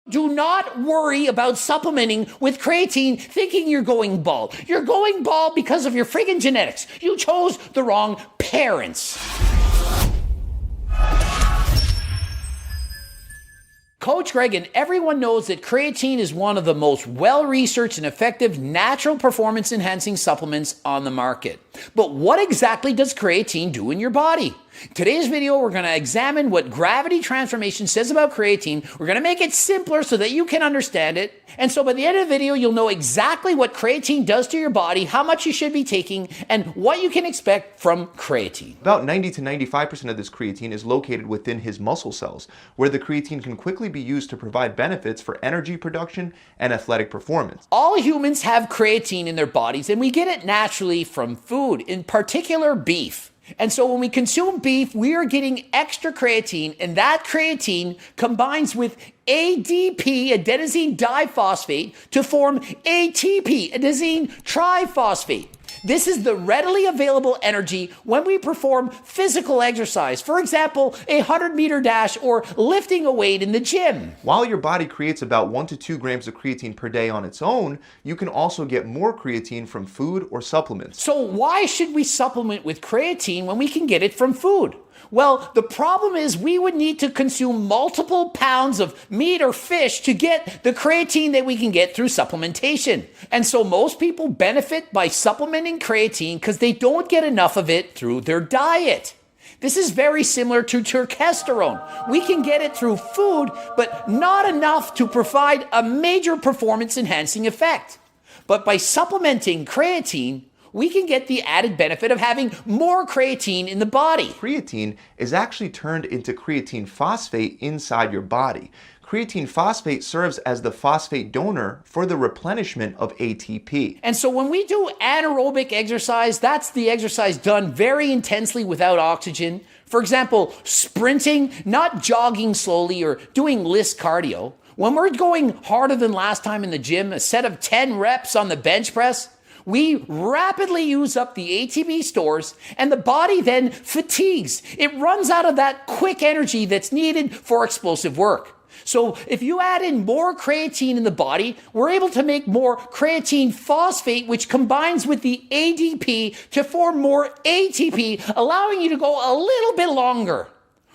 Do not worry about supplementing with creatine thinking you're going bald. You're going bald because of your friggin' genetics. You chose the wrong parents. Coach Greg and everyone knows that creatine is one of the most well-researched and effective natural performance-enhancing supplements on the market. But what exactly does creatine do in your body? Today's video, we're going to examine what Gravity Transformation says about creatine. We're going to make it simpler so that you can understand it. And so by the end of the video, you'll know exactly what creatine does to your body, how much you should be taking, and what you can expect from creatine. About 90 to 95% of this creatine is located within his muscle cells, where the creatine can quickly be used to provide benefits for energy production and athletic performance. All humans have creatine in their bodies, and we get it naturally from food, in particular beef. And so when we consume beef, we are getting extra creatine, and that creatine combines with ADP, adenosine diphosphate, to form ATP, adenosine triphosphate. This is the readily available energy when we perform physical exercise. For example, a 100-meter dash or lifting a weight in the gym. While your body creates about 1 to 2 grams of creatine per day on its own, you can also get more creatine from food or supplements. So why should we supplement with creatine when we can get it from food? Well, the problem is we would need to consume multiple pounds of meat or fish to get the creatine that we can get through supplementation. And so most people benefit by supplementing creatine because they don't get enough of it through their diet. This is very similar to testosterone. We can get it through food, but not enough to provide a major performance-enhancing effect. But by supplementing creatine, we can get the added benefit of having more creatine in the body. Creatine is actually turned into creatine phosphate inside your body. Creatine phosphate serves as the phosphate donor for the replenishment of ATP. And so when we do anaerobic exercise, that's the exercise done very intensely without oxygen. For example, sprinting, not jogging slowly or doing list cardio. When we're going harder than last time in the gym, a set of 10 reps on the bench press, we rapidly use up the ATP stores, and the body then fatigues. It runs out of that quick energy that's needed for explosive work. So if you add in more creatine in the body, we're able to make more creatine phosphate, which combines with the ADP to form more ATP, allowing you to go a little bit longer.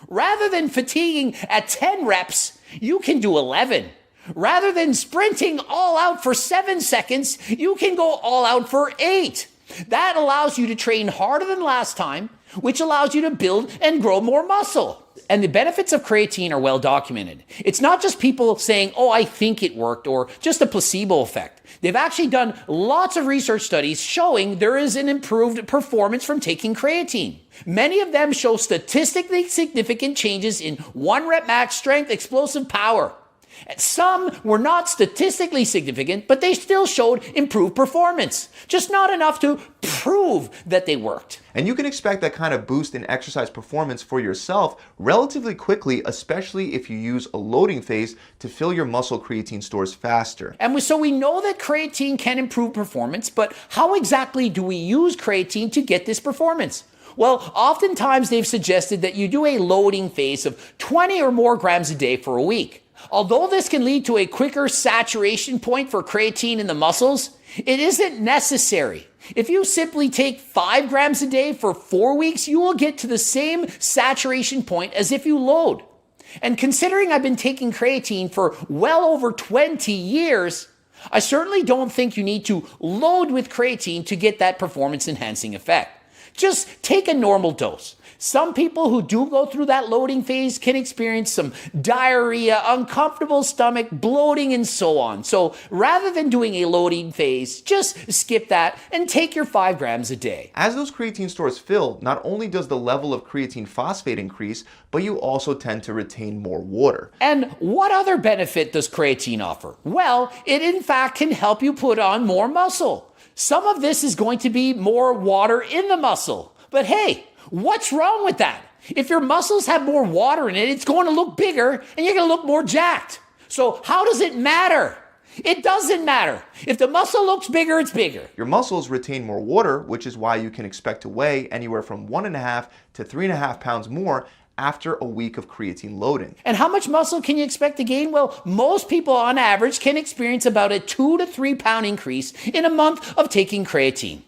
Rather than fatiguing at 10 reps, you can do 11. Rather than sprinting all out for 7 seconds, you can go all out for 8. That allows you to train harder than last time, which allows you to build and grow more muscle. And the benefits of creatine are well documented. It's not just people saying, oh, I think it worked, or just a placebo effect. They've actually done lots of research studies showing there is an improved performance from taking creatine. Many of them show statistically significant changes in 1 rep max strength explosive power. Some were not statistically significant, but they still showed improved performance. Just not enough to prove that they worked. And you can expect that kind of boost in exercise performance for yourself relatively quickly, especially if you use a loading phase to fill your muscle creatine stores faster. And so we know that creatine can improve performance, but how exactly do we use creatine to get this performance? Well, oftentimes they've suggested that you do a loading phase of 20 or more grams a day for a week. Although this can lead to a quicker saturation point for creatine in the muscles, it isn't necessary. If you simply take 5 grams a day for 4 weeks, you will get to the same saturation point as if you load. And considering I've been taking creatine for well over 20 years, I certainly don't think you need to load with creatine to get that performance-enhancing effect. Just take a normal dose. Some people who do go through that loading phase can experience some diarrhea, uncomfortable stomach, bloating, and so on. So rather than doing a loading phase, just skip that and take your 5 grams a day. As those creatine stores fill, not only does the level of creatine phosphate increase, but you also tend to retain more water. And what other benefit does creatine offer? Well, it in fact can help you put on more muscle. Some of this is going to be more water in the muscle. But hey, what's wrong with that? If your muscles have more water in it, it's going to look bigger and you're going to look more jacked. So how does it matter? It doesn't matter. If the muscle looks bigger, it's bigger. Your muscles retain more water, which is why you can expect to weigh anywhere from 1.5 to 3.5 pounds more after a week of creatine loading. And how much muscle can you expect to gain? Well, most people on average can experience about a 2 to 3 pound increase in a month of taking creatine.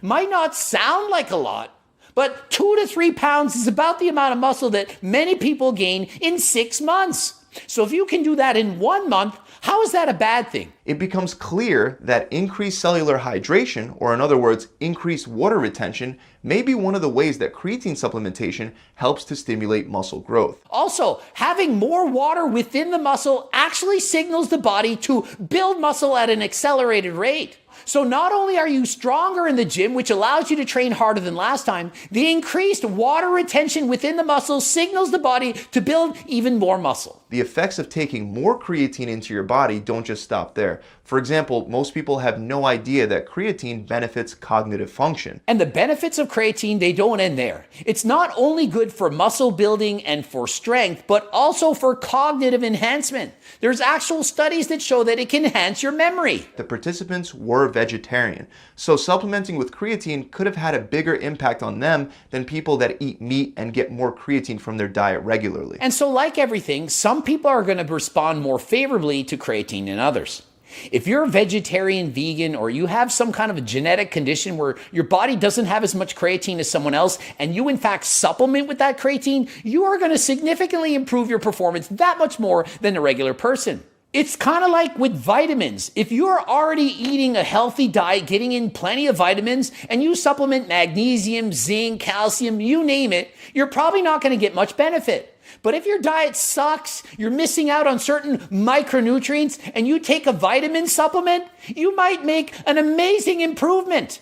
Might not sound like a lot, but 2 to 3 pounds is about the amount of muscle that many people gain in 6 months. So if you can do that in 1 month, how is that a bad thing? It becomes clear that increased cellular hydration, or in other words, increased water retention, may be one of the ways that creatine supplementation helps to stimulate muscle growth. Also, having more water within the muscle actually signals the body to build muscle at an accelerated rate. So not only are you stronger in the gym, which allows you to train harder than last time, the increased water retention within the muscle signals the body to build even more muscle. The effects of taking more creatine into your body don't just stop there. For example, most people have no idea that creatine benefits cognitive function. And the benefits of creatine, they don't end there. It's not only good for muscle building and for strength, but also for cognitive enhancement. There's actual studies that show that it can enhance your memory. The participants were vegetarian, so supplementing with creatine could have had a bigger impact on them than people that eat meat and get more creatine from their diet regularly. And so like everything, some people are going to respond more favorably to creatine than others. If you're a vegetarian, vegan, or you have some kind of a genetic condition where your body doesn't have as much creatine as someone else, and you in fact supplement with that creatine, you are going to significantly improve your performance that much more than a regular person. It's kind of like with vitamins. If you're already eating a healthy diet, getting in plenty of vitamins, and you supplement magnesium, zinc, calcium, you name it, you're probably not going to get much benefit. But if your diet sucks, you're missing out on certain micronutrients, and you take a vitamin supplement, you might make an amazing improvement.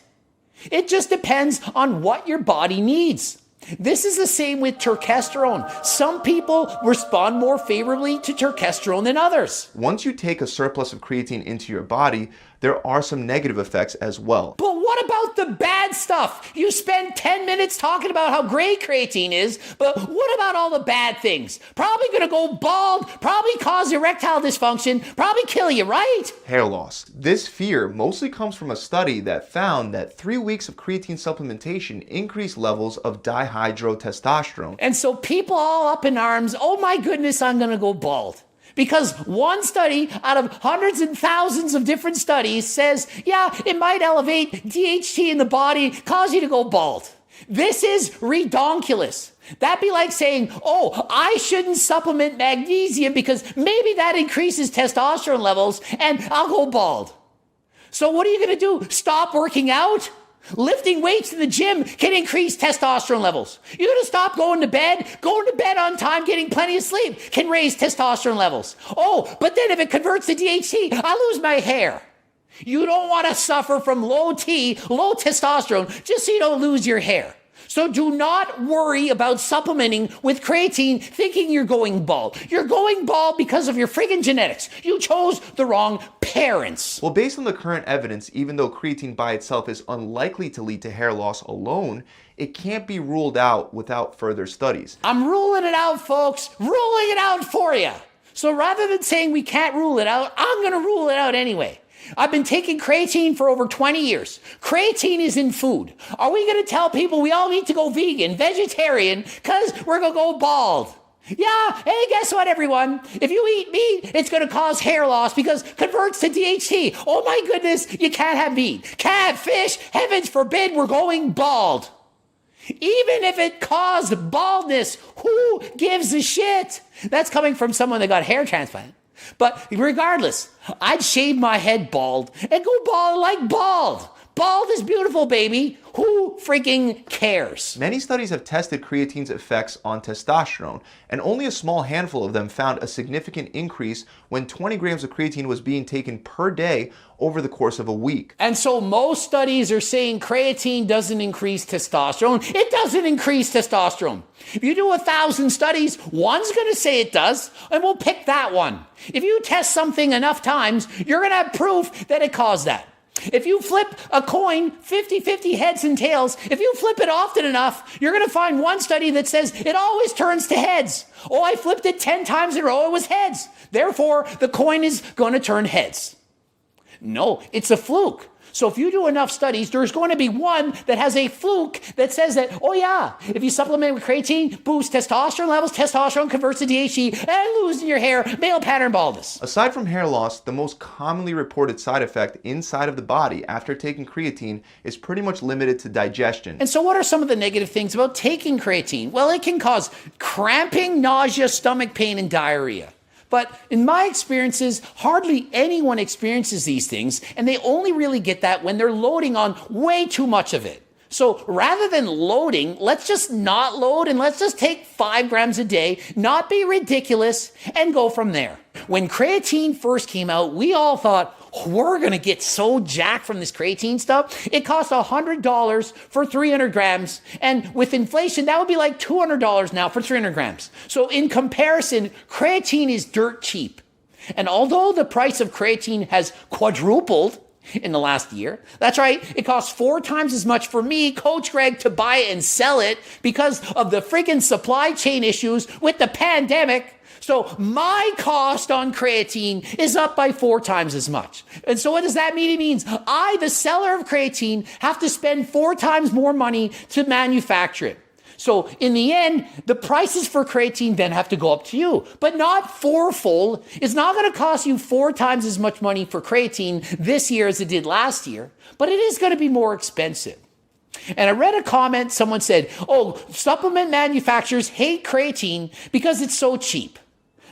It just depends on what your body needs. This is the same with testosterone. Some people respond more favorably to testosterone than others. Once you take a surplus of creatine into your body, there are some negative effects as well. But what about the bad stuff? You spend 10 minutes talking about how great creatine is, but what about all the bad things? Probably gonna go bald, probably cause erectile dysfunction, probably kill you, right? Hair loss. This fear mostly comes from a study that found that 3 weeks of creatine supplementation increased levels of dihydrotestosterone. And so people all up in arms, oh my goodness, I'm gonna go bald. Because one study out of hundreds and thousands of different studies says, yeah, it might elevate DHT in the body, cause you to go bald. This is redonkulous. That'd be like saying, oh, I shouldn't supplement magnesium because maybe that increases testosterone levels and I'll go bald. So what are you going to do? Stop working out? Lifting weights in the gym can increase testosterone levels. You're going to stop going to bed? Going to bed on time, getting plenty of sleep can raise testosterone levels. Oh, but then if it converts to DHT, I lose my hair. You don't want to suffer from low testosterone, just so you don't lose your hair. So do not worry about supplementing with creatine thinking you're going bald. You're going bald because of your friggin' genetics. You chose the wrong parents. Well, based on the current evidence, even though creatine by itself is unlikely to lead to hair loss alone, it can't be ruled out without further studies. I'm ruling it out, folks. Ruling it out for you. So rather than saying we can't rule it out, I'm going to rule it out anyway. I've been taking creatine for over 20 years. Creatine is in food. Are we going to tell people we all need to go vegan, vegetarian, because we're going to go bald? Yeah, hey, guess what, everyone? If you eat meat, it's going to cause hair loss because it converts to DHT. Oh my goodness, you can't have meat. Can't have fish. Heavens forbid we're going bald. Even if it caused baldness, who gives a shit? That's coming from someone that got hair transplant. But regardless, I'd shave my head bald and go bald like bald. Bald is beautiful, baby. Who freaking cares? Many studies have tested creatine's effects on testosterone, and only a small handful of them found a significant increase when 20 grams of creatine was being taken per day over the course of a week. And so most studies are saying creatine doesn't increase testosterone. It doesn't increase testosterone. If you do 1,000 studies, one's going to say it does, and we'll pick that one. If you test something enough times, you're going to have proof that it caused that. If you flip a coin 50-50 heads and tails, if you flip it often enough, you're going to find one study that says it always turns to heads. Oh, I flipped it 10 times in a row, it was heads. Therefore, the coin is going to turn heads. No, it's a fluke. So if you do enough studies, there's going to be one that has a fluke that says that, oh yeah, if you supplement with creatine, boost testosterone levels, testosterone converts to DHT, and losing your hair, male pattern baldness. Aside from hair loss, the most commonly reported side effect inside of the body after taking creatine is pretty much limited to digestion. And so what are some of the negative things about taking creatine? Well, it can cause cramping, nausea, stomach pain, and diarrhea. But in my experiences, hardly anyone experiences these things, and they only really get that when they're loading on way too much of it. So rather than loading, let's just not load and let's just take 5 grams a day, not be ridiculous, and go from there. When creatine first came out, we all thought, we're going to get so jacked from this creatine stuff. It costs $100 for 300 grams. And with inflation, that would be like $200 now for 300 grams. So in comparison, creatine is dirt cheap. And although the price of creatine has quadrupled in the last year, that's right, it costs 4 times as much for me, Coach Greg, to buy it and sell it because of the freaking supply chain issues with the pandemic. So my cost on creatine is up by 4 times as much. And so what does that mean? It means I, the seller of creatine, have to spend 4 times more money to manufacture it. So in the end, the prices for creatine then have to go up to you, but not fourfold. It's not going to cost you 4 times as much money for creatine this year as it did last year, but it is going to be more expensive. And I read a comment, someone said, oh, supplement manufacturers hate creatine because it's so cheap.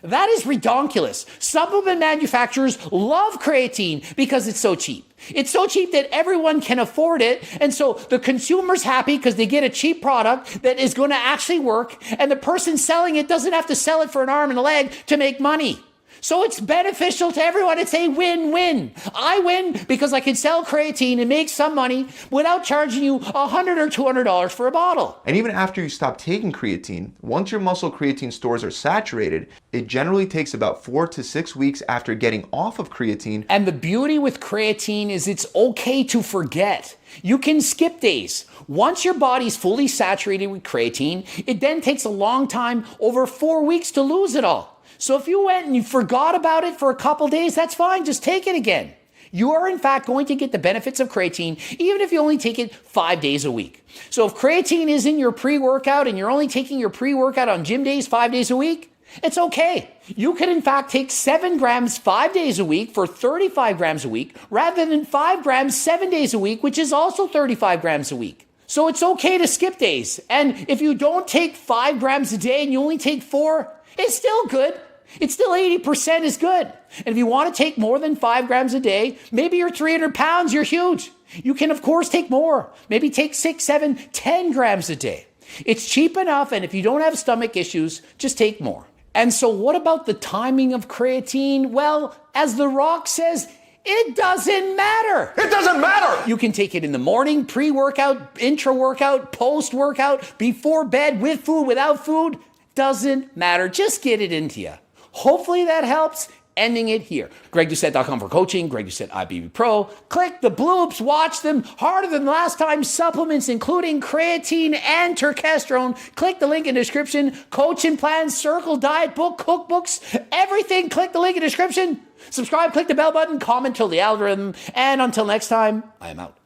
That is redonkulous. Supplement manufacturers love creatine because it's so cheap. It's so cheap that everyone can afford it. And so the consumer's happy because they get a cheap product that is going to actually work. And the person selling it doesn't have to sell it for an arm and a leg to make money. So it's beneficial to everyone. It's a win-win. I win because I can sell creatine and make some money without charging you $100 or $200 for a bottle. And even after you stop taking creatine, once your muscle creatine stores are saturated, it generally takes about 4 to 6 weeks after getting off of creatine. And the beauty with creatine is it's okay to forget. You can skip days. Once your body's fully saturated with creatine, it then takes a long time, over 4 weeks, to lose it all. So if you went and you forgot about it for a couple days, that's fine. Just take it again. You are, in fact, going to get the benefits of creatine, even if you only take it 5 days a week. So if creatine is in your pre-workout and you're only taking your pre-workout on gym days 5 days a week, it's okay. You can, in fact, take 7 grams 5 days a week for 35 grams a week, rather than 5 grams 7 days a week, which is also 35 grams a week. So it's okay to skip days. And if you don't take 5 grams a day and you only take 4, it's still good. It's still 80% is good. And if you want to take more than 5 grams a day, maybe you're 300 pounds, you're huge. You can, of course, take more. Maybe take 6, 7, 10 grams a day. It's cheap enough, and if you don't have stomach issues, just take more. And so what about the timing of creatine? Well, as The Rock says, it doesn't matter. It doesn't matter! You can take it in the morning, pre-workout, intra-workout, post-workout, before bed, with food, without food. Doesn't matter. Just get it into you. Hopefully that helps. Ending it here. GregDoucette.com for coaching. GregDoucette IBB Pro. Click the bloops. Watch them. Harder than last time supplements, including creatine and terkestrone. Click the link in the description. Coaching plans, circle, diet book, cookbooks, everything. Click the link in the description. Subscribe, click the bell button, comment, till the algorithm. And until next time, I am out.